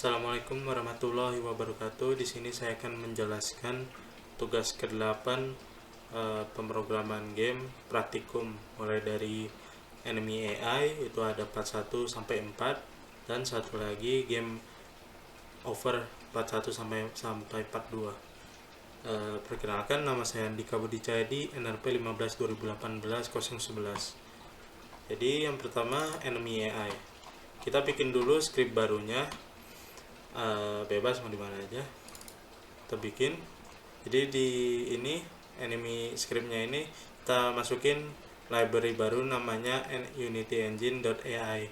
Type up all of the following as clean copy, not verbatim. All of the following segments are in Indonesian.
Assalamualaikum warahmatullahi wabarakatuh. Di sini saya akan menjelaskan tugas ke-8 pemrograman game praktikum mulai dari Enemy AI itu ada part 1 sampai 4 dan satu lagi game over part 1 sampai part 2. Perkenalkan, nama saya Andika Budi Cahyadi, NRP 15 2018 011. Jadi yang pertama Enemy AI. Kita bikin dulu script barunya. Bebas mau dimana aja kita bikin. Jadi di ini enemy scriptnya ini kita masukin library baru namanya unityengine.ai.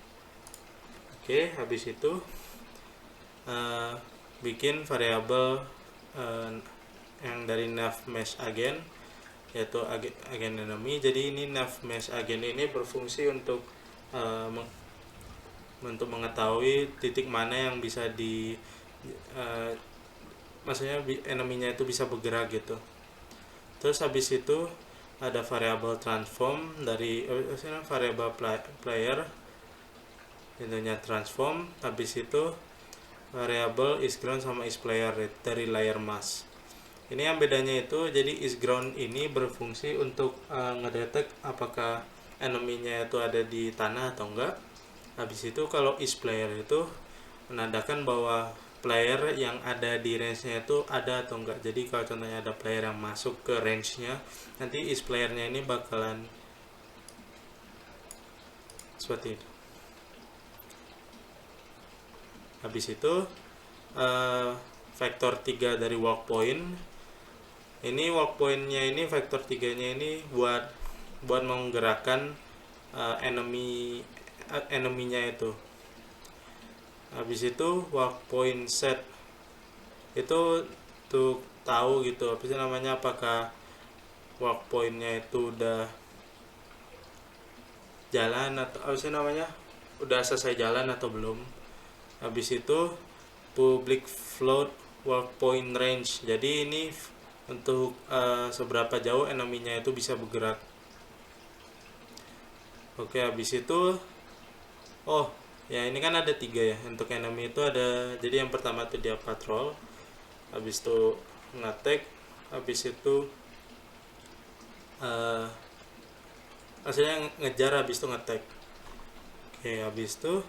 Oke, habis itu bikin variabel yang dari nav mesh agent, yaitu agen enemy. Jadi ini nav mesh agent ini berfungsi untuk mengetahui titik mana yang bisa maksudnya enemy-nya itu bisa bergerak gitu. Terus habis itu ada variabel transform dari variabel player, intinya transform. Habis itu variabel isGround sama isPlayer dari layer mask. Ini yang bedanya itu, jadi isGround ini berfungsi untuk ngedetek apakah enemy-nya itu ada di tanah atau enggak. Habis itu kalau isPlayer itu menandakan bahwa player yang ada di range-nya itu ada atau enggak. Jadi kalau contohnya ada player yang masuk ke range-nya, nanti isPlayer-nya ini bakalan seperti itu. Habis itu vektor 3 dari walk point. Ini walk point-nya ini vektor 3-nya ini buat menggerakkan enemy-nya itu. Habis itu walk point set itu untuk tahu gitu apa sih namanya, apakah walk point-nya itu udah jalan atau apa sih namanya, udah selesai jalan atau belum. Habis itu public float walk point range. Jadi ini untuk seberapa jauh enemy-nya itu bisa bergerak. Oke, habis itu ya ini kan ada 3 ya untuk enemy itu ada. Jadi yang pertama itu dia patrol, habis itu nge-attack, habis itu maksudnya ngejar, habis itu nge-attack. Oke, habis itu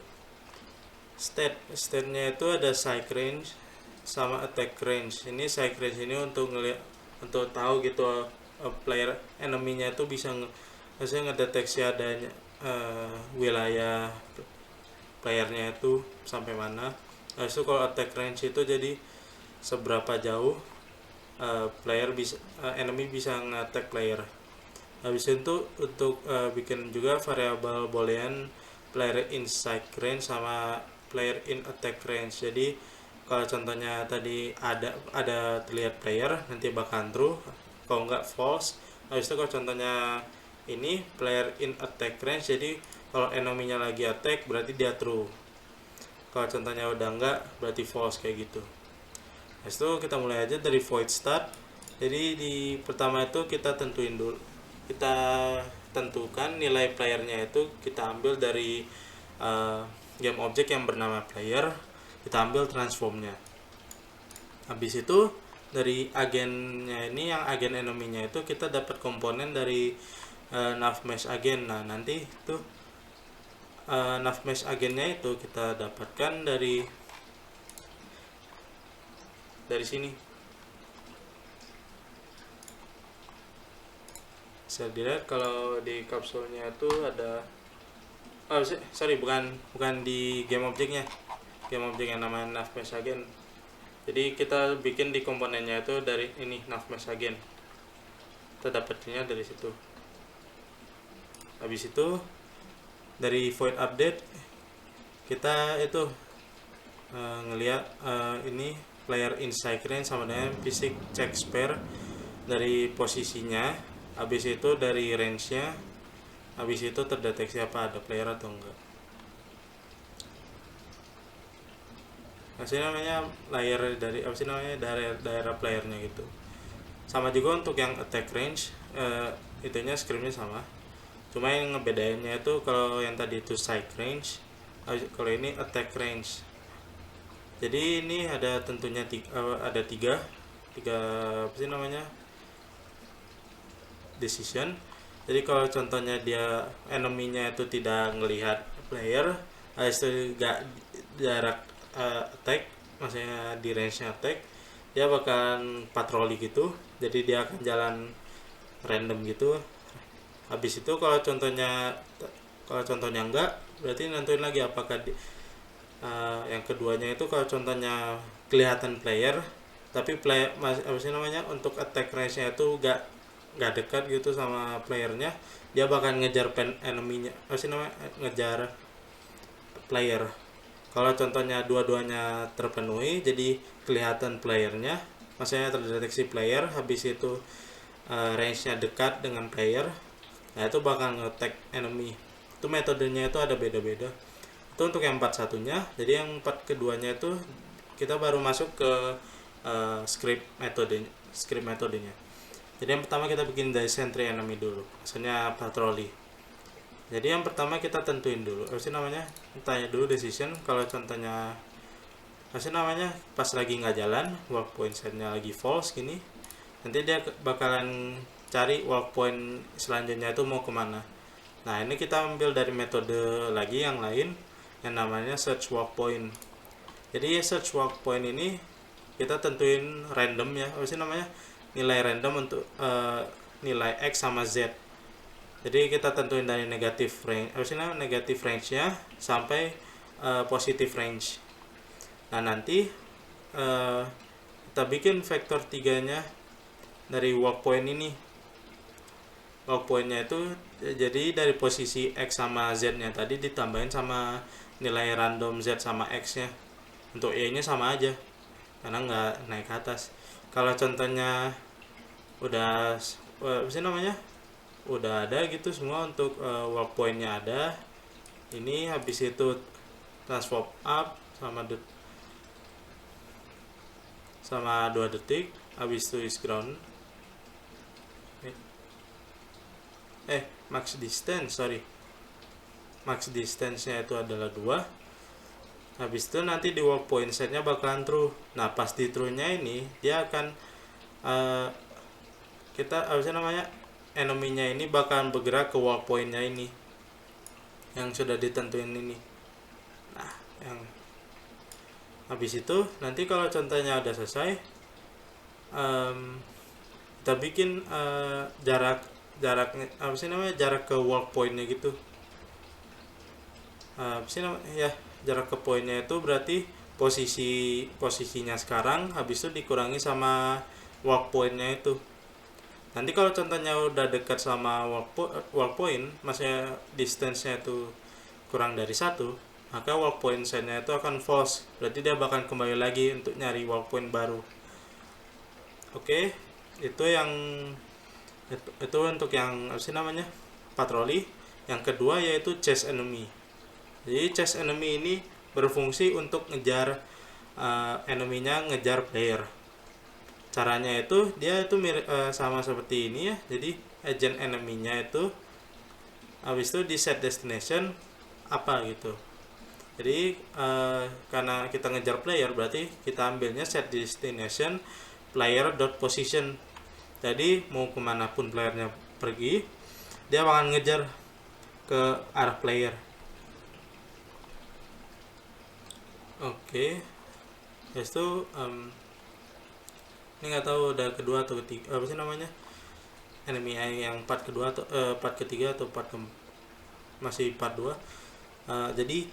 state-nya itu ada strike range sama attack range. Ini strike range ini untuk tahu gitu player enemy-nya itu bisa maksudnya ngedeteksi adanya wilayah playernya itu sampai mana. Habis itu kalau attack range itu jadi seberapa jauh enemy bisa nge-attack player. Habis itu untuk bikin juga variabel boolean player in strike range sama player in attack range. Jadi kalau contohnya tadi ada terlihat player, nanti bakal true, kalau enggak false. Habis itu kalau contohnya ini player in attack range, jadi kalau enemy-nya lagi attack berarti dia true, kalau contohnya udah enggak berarti false, kayak gitu. Habis itu kita mulai aja dari void start. Jadi di pertama itu kita tentukan nilai playernya itu kita ambil dari game object yang bernama player, kita ambil transformnya. Habis itu dari agennya ini, yang agen enemy-nya itu kita dapat komponen dari nav mesh agent. Nah nanti itu nav mesh agentnya itu kita dapatkan dari sini. Bisa dilihat kalau di kapsulnya itu ada bukan di game objeknya, game objek yang namanya nav mesh agent. Jadi kita bikin di komponennya itu dari ini nav mesh agent, kita dapatnya dari situ. Habis itu dari void update kita itu ngelihat ini player inside range sama dengan physics check spare dari posisinya. Habis itu dari range nya, habis itu terdeteksi apa ada player atau enggak. Hasilnya namanya layer dari apa sih namanya, daerah playernya gitu. Sama juga untuk yang attack range, itunya scriptnya sama, cuma yang ngebedainnya itu kalau yang tadi itu strike range, kalau ini attack range. Jadi ini ada tentunya ada tiga apa sih namanya, decision. Jadi kalau contohnya dia enemy-nya itu tidak ngelihat player, itu gak jarak attack, maksudnya di range attack, dia bakalan patroli gitu. Jadi dia akan jalan random gitu. Habis itu kalau contohnya enggak, berarti nentuin lagi apakah yang keduanya itu kalau contohnya kelihatan player tapi player apa sih namanya, untuk attack range-nya itu nggak dekat gitu sama playernya, dia bakal ngejar enemy-nya, apa sih namanya, ngejar player. Kalau contohnya dua-duanya terpenuhi, jadi kelihatan playernya, maksudnya terdeteksi player, habis itu range-nya dekat dengan player, nah itu bakal nge-attack enemy. Itu metodenya itu ada beda-beda. Itu untuk yang part satunya. Jadi yang part keduanya itu kita baru masuk ke script metodenya. Jadi yang pertama kita bikin dari sentry enemy dulu, maksudnya patroli. Jadi yang pertama kita tentuin dulu apa sih namanya, tanya dulu decision. Kalau contohnya apa sih namanya, pas lagi nggak jalan, walk point setnya lagi false gini, nanti dia bakalan cari walk point selanjutnya itu mau kemana. Nah ini kita ambil dari metode lagi yang lain yang namanya search walk point. Jadi search walk point ini kita tentuin random ya, apa sih namanya, nilai random untuk nilai x sama z. Jadi kita tentuin dari negatif range, apa sih namanya, negatif range-nya sampai positif range. Nah nanti kita bikin vektor 3-nya dari walk point ini. Walk point-nya itu jadi dari posisi x sama z-nya tadi ditambahin sama nilai random z sama x-nya. Untuk y-nya sama aja karena nggak naik ke atas. Kalau contohnya udah apa sih namanya, udah ada gitu semua untuk walk point-nya ada. Ini habis itu transform up sama 2 detik, habis itu is ground. Max distance nya itu adalah 2. Habis itu nanti di walk point setnya bakalan true. Nah pas di true nya ini dia akan kita apa sih namanya, enemy nya ini bakalan bergerak ke walk point nya ini yang sudah ditentuin ini. Nah yang habis itu nanti kalau contohnya udah selesai, kita bikin jarak apa sih namanya, jarak ke walk point-nya gitu. Apa sih namanya ya, jarak ke poinnya itu berarti posisinya sekarang, habis itu dikurangi sama walk point-nya itu. Nanti kalau contohnya udah dekat sama walk point, maksudnya distance-nya itu kurang dari 1, maka walk point setnya itu akan false, berarti dia bakal kembali lagi untuk nyari walk point baru. Oke, itu untuk yang apa sih namanya, patroli. Yang kedua yaitu chase enemy. Jadi chase enemy ini berfungsi untuk ngejar enemy-nya, ngejar player. Caranya itu dia itu mirip sama seperti ini ya. Jadi agent enemy-nya itu habis itu di set destination apa gitu. Jadi karena kita ngejar player, berarti kita ambilnya set destination player.position. Jadi mau kemanapun playernya pergi, dia akan ngejar ke arah player. Oke. Habis itu ini nggak tahu udah kedua atau ketiga, apa sih namanya, enemy yang part kedua atau part ketiga atau masih part 2. Jadi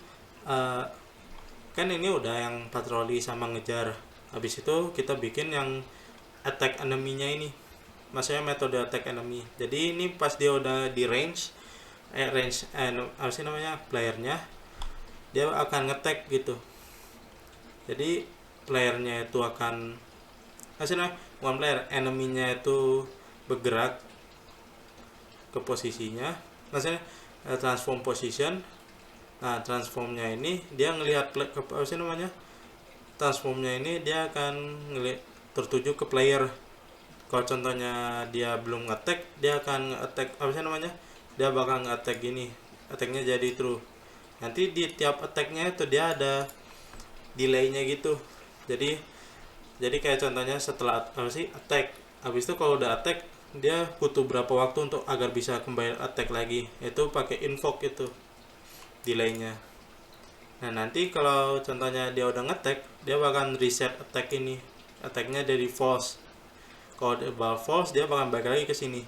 kan ini udah yang patroli sama ngejar. Habis itu kita bikin yang attack enemy-nya ini, maksudnya metode attack enemy. Jadi ini pas dia udah di range apa sih namanya, playernya, dia akan ngetek gitu. Jadi playernya itu akan hasilnya bukan player, enemy-nya itu bergerak ke posisinya, maksudnya transform position. Nah transformnya ini dia ngelihat apa sih namanya, transformnya ini dia akan ngelihat tertuju ke player. Kalau contohnya dia belum nge-attack, dia akan nge-attack apa sih namanya, dia bakal nge-attack gini, attack-nya jadi true. Nanti di tiap attack-nya itu dia ada delaynya gitu. Jadi kayak contohnya setelah attack, habis itu kalau udah attack dia butuh berapa waktu untuk agar bisa kembali attack lagi, itu pakai invoke itu delaynya. Nah nanti kalau contohnya dia udah ngetek, dia bakal reset attack ini, attacknya dari false. Kalau dia false dia bakal balik lagi ke sini,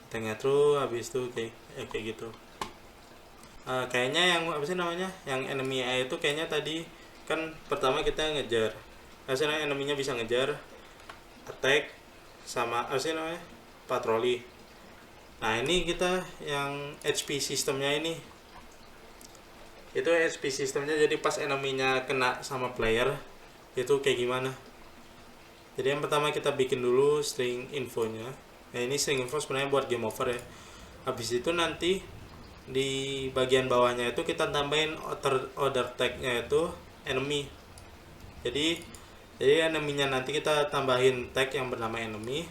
attacknya true, habis itu kayak gitu. Kayaknya yang apa sih namanya, yang enemy AI itu kayaknya tadi kan pertama kita ngejar, hasilnya enemy-nya bisa ngejar, attack, sama apa sih namanya, patroli. Nah ini kita yang HP sistemnya ini, itu HP sistemnya, jadi pas enemy-nya kena sama player itu kayak gimana. Jadi yang pertama kita bikin dulu string infonya. Nah ini string info sebenarnya buat game over ya. Habis itu nanti di bagian bawahnya itu kita tambahin order tag-nya itu enemy. Jadi enemy-nya nanti kita tambahin tag yang bernama enemy.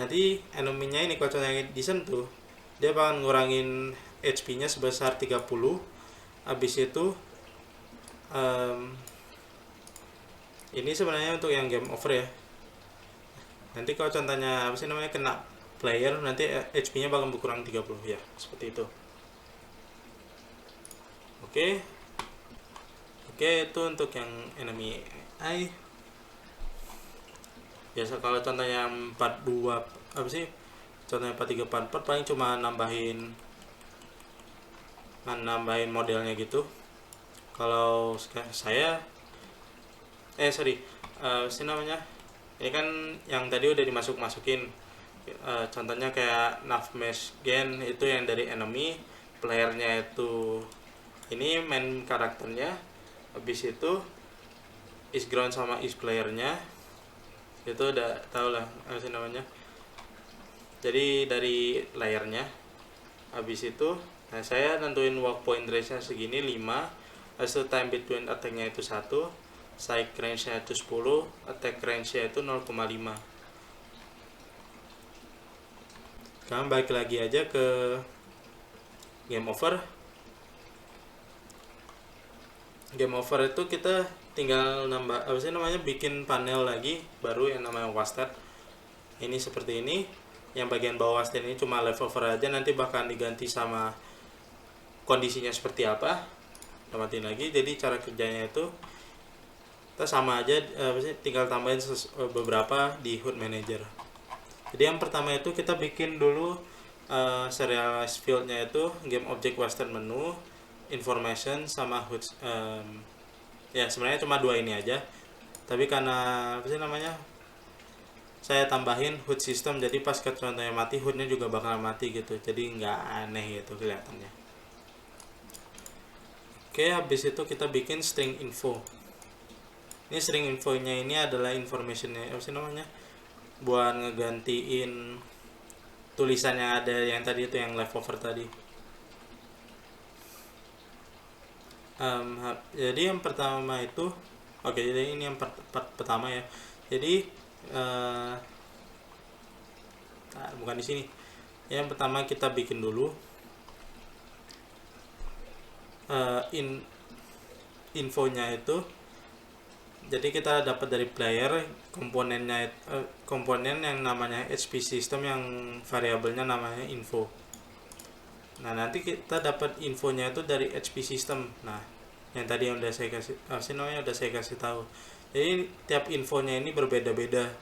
Nanti enemy-nya ini kalau yang disentuh, dia bakal ngurangin HP-nya sebesar 30. Habis itu ini sebenarnya untuk yang game over ya. Nanti kalau contohnya apa sih namanya kena player, nanti HP-nya bakal berkurang 30 ya, seperti itu. Oke, itu untuk yang enemy AI. Biasa kalau contohnya 42 apa sih? Contohnya 4344 paling cuma nambahin modelnya gitu. Kalau saya sih namanya, ini kan yang tadi udah dimasukin. Contohnya kayak Navmesh Gen itu yang dari enemy, playernya itu ini main karakternya, habis itu is ground sama is playernya itu udah tau lah apa sih namanya. Jadi dari layernya, habis itu nah saya nentuin walk point range nya segini 5, habis itu time between attack nya itu 1, strike range nya itu 10, attack range nya itu 0,5. Sekarang balik lagi aja ke game over. Game over itu kita tinggal nambah apa sih namanya, bikin panel lagi baru yang namanya wasted. Ini seperti ini. Yang bagian bawah wasted ini cuma level over aja, nanti bakal diganti sama kondisinya seperti apa. Kita matiin lagi. Jadi cara kerjanya itu kita sama aja, tinggal tambahin beberapa di HUD manager. Jadi yang pertama itu kita bikin dulu serialized field-nya itu game object western menu, information, sama HUD. Ya sebenarnya cuma dua ini aja, tapi karena apa sih namanya saya tambahin HUD system, jadi pas contohnya mati HUD-nya juga bakal mati gitu, jadi nggak aneh gitu kelihatannya. Oke, habis itu kita bikin string info. Ini string infonya ini adalah informationnya apa sih namanya, buat ngegantiin tulisan yang ada yang tadi itu, yang leftover tadi. Jadi yang pertama itu jadi ini yang pertama ya. Jadi bukan di sini. Yang pertama kita bikin dulu infonya itu. Jadi kita dapat dari player komponennya, komponen yang namanya HP system, yang variabelnya namanya info. Nah nanti kita dapat infonya itu dari HP system. Nah yang tadi yang udah saya kasih tahu. Jadi tiap infonya ini berbeda-beda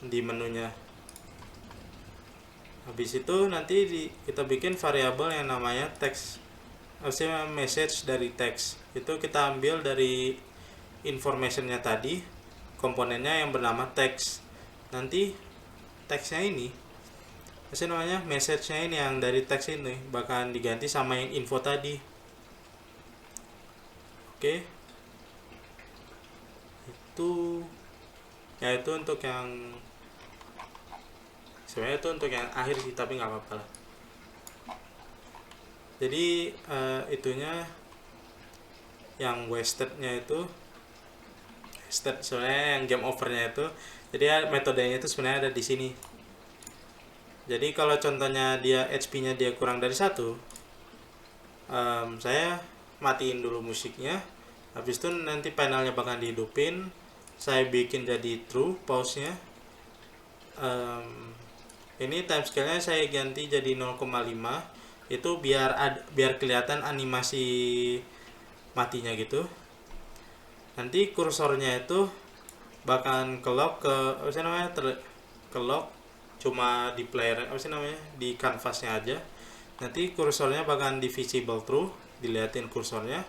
di menunya. Habis itu nanti kita bikin variabel yang namanya text, maksudnya message dari text. Itu kita ambil dari informationnya tadi, komponennya yang bernama text. Nanti textnya ini namanya message-nya ini, yang dari teks ini bakalan diganti sama yang info tadi. Oke. Itu untuk yang sebenarnya itu untuk yang akhir sih, tapi nggak apa-apa lah. Jadi itunya yang wasted-nya itu sebenarnya yang game over-nya itu. Jadi metodenya itu sebenarnya ada di sini. Jadi kalau contohnya dia HP-nya kurang dari 1, saya matiin dulu musiknya, Habis itu nanti panelnya bakal dihidupin. Saya bikin jadi true pause nya. Ini time scale nya saya ganti jadi 0,5, itu biar kelihatan animasi matinya gitu. Nanti kursornya itu bakalan kelok ke apa sih namanya, kelok cuma di player apa sih namanya, di canvasnya aja. Nanti kursornya bakalan di visible true, dilihatin kursornya.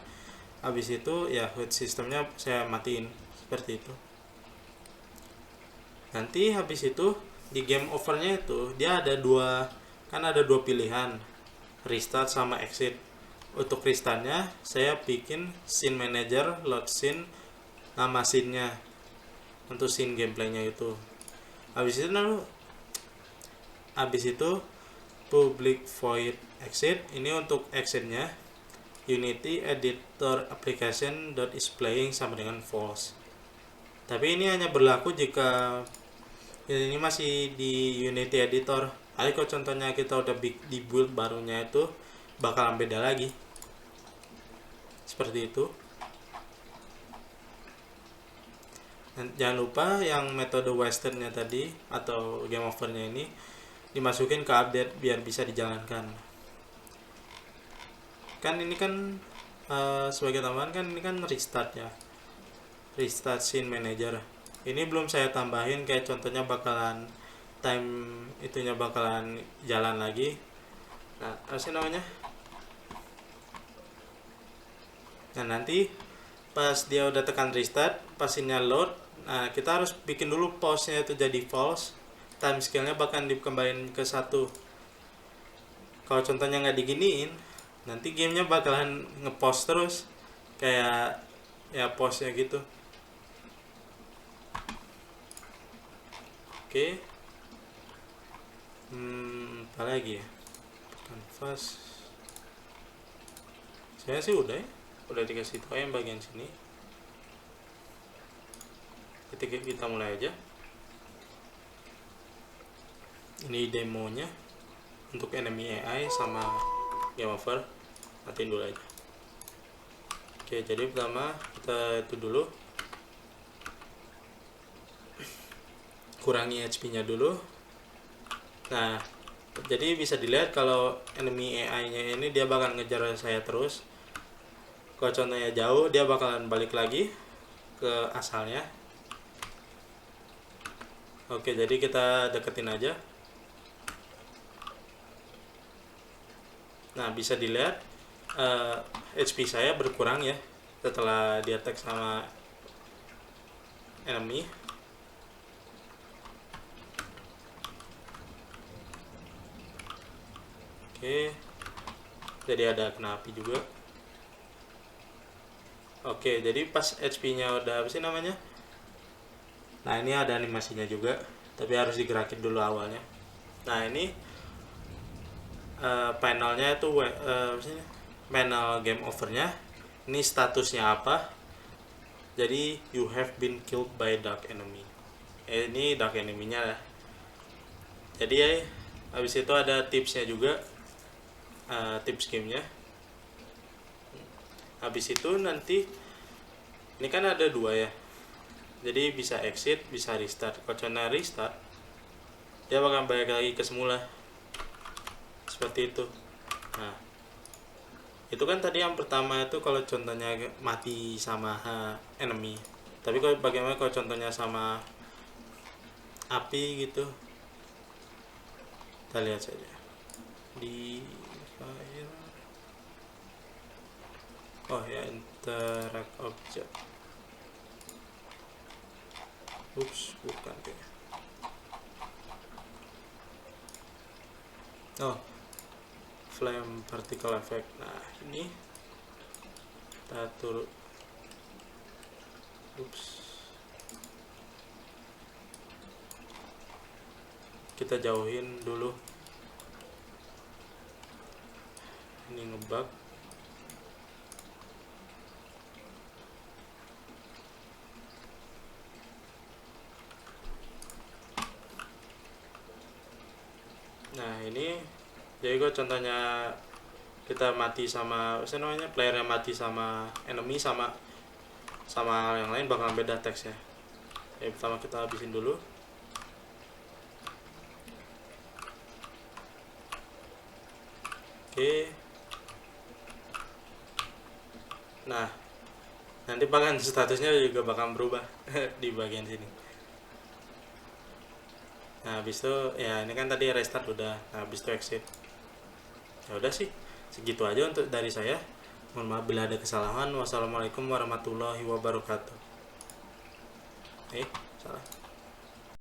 Habis itu ya HUD sistemnya saya matiin seperti itu. Nanti habis itu di game overnya itu dia ada dua pilihan, restart sama exit. Untuk restartnya saya bikin scene manager, load scene, nama scene-nya untuk scene gameplaynya itu. Habis itu public void exit, ini untuk exitnya Unity editor application is playing sama dengan false. Tapi ini hanya berlaku jika ini masih di Unity editor. Kalau contohnya kita udah di build barunya itu bakalan beda lagi. Seperti itu. Dan jangan lupa yang metode westernnya tadi atau game overnya ini dimasukin ke update biar bisa dijalankan. Kan ini kan sebagai tambahan kan ini kan restart ya, restart scene manager. Ini belum saya tambahin, kayak contohnya bakalan time itunya bakalan jalan lagi. Nah, apa sih namanya? Nah, nanti pas dia udah tekan restart, pas scene-nya load, nah kita harus bikin dulu pause-nya itu jadi false. Time scale-nya bakalan dikembaliin ke 1. Kalau contohnya nggak diginiin, nanti gamenya bakalan nge-pause terus kayak ya pause-nya gitu. Oke. Apa lagi ya? Canvas. Saya sih udah ya. Udah dikasih tahu yang bagian sini. Kita mulai aja. Ini demonya untuk enemy AI sama game over. Matiin dulu aja. Oke, jadi pertama kita itu dulu kurangi HP-nya dulu. Nah, jadi bisa dilihat kalau enemy AI-nya ini dia bakal ngejar saya terus. Kalau contohnya jauh, dia bakalan balik lagi ke asalnya. Oke, jadi kita deketin aja. Nah, bisa dilihat HP saya berkurang ya setelah dia attack sama enemy. Oke, jadi ada kena api juga. Oke, jadi pas HP-nya udah apa sih namanya? Nah, ini ada animasinya juga, tapi harus digerakin dulu awalnya. Nah, ini panelnya itu panel game overnya. Ini statusnya apa? Jadi you have been killed by dark enemy. Ini dark enemy-nya lah. Jadi habis itu ada tipsnya juga. Tips gamenya. Habis itu nanti ini kan ada 2 ya, jadi bisa exit, bisa restart. Kalau contohnya restart, dia bakal balik lagi ke semula seperti itu. Nah, itu kan tadi yang pertama itu kalau contohnya mati sama enemy. Tapi kalau bagaimana kalau contohnya sama api gitu, kita lihat saja di file. Oh ya, interact object. Ups, bukan kayaknya. Oh, flame particle effect. Nah, ini kita turun. Ups. Kita jauhin dulu. Ini ngebug. Nah, ini jadi kalau contohnya kita mati sama apa namanya, playernya mati sama enemy sama sama yang lain bakalan beda teksnya. Oke, pertama kita habisin dulu. Oke. Nah, nanti bahkan statusnya juga bakal berubah di bagian sini. Nah, habis itu ya ini kan tadi restart udah. Nah, habis itu exit. Ya udah sih, segitu aja untuk dari saya. Mohon maaf bila ada kesalahan. Wassalamualaikum warahmatullahi wabarakatuh. Salah.